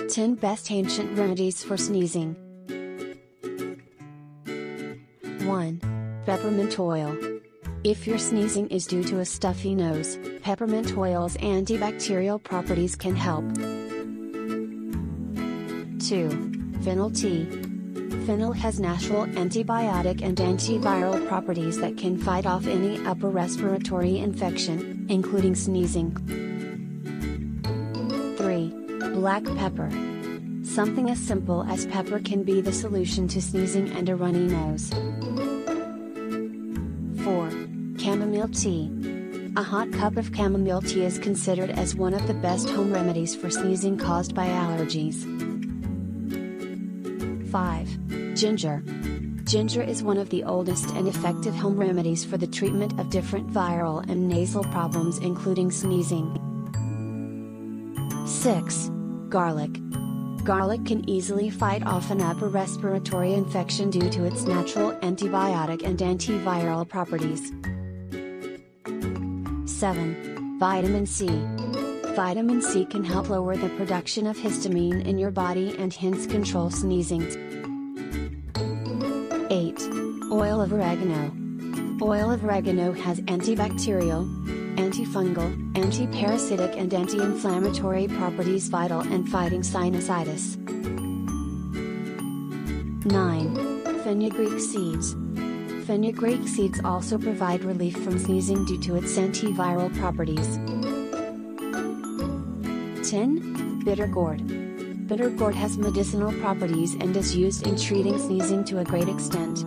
10 Best Ancient Remedies for Sneezing. 1. Peppermint oil. If your sneezing is due to a stuffy nose, peppermint oil's antibacterial properties can help. 2. Fennel tea. Fennel has natural antibiotic and antiviral properties that can fight off any upper respiratory infection, including sneezing. 3. Black pepper. Something as simple as pepper can be the solution to sneezing and a runny nose. 4. Chamomile tea. A hot cup of chamomile tea is considered as one of the best home remedies for sneezing caused by allergies. 5. Ginger. Ginger is one of the oldest and effective home remedies for the treatment of different viral and nasal problems including sneezing. 6. Garlic. Garlic can easily fight off an upper respiratory infection due to its natural antibiotic and antiviral properties. 7. Vitamin C. Vitamin C can help lower the production of histamine in your body and hence control sneezing. 8. Oil of oregano. Oil of oregano has antibacterial, antifungal, antiparasitic and anti-inflammatory properties vital in fighting sinusitis. 9. Fenugreek seeds. Fenugreek seeds also provide relief from sneezing due to its antiviral properties. 10. Bitter gourd. Bitter gourd has medicinal properties and is used in treating sneezing to a great extent.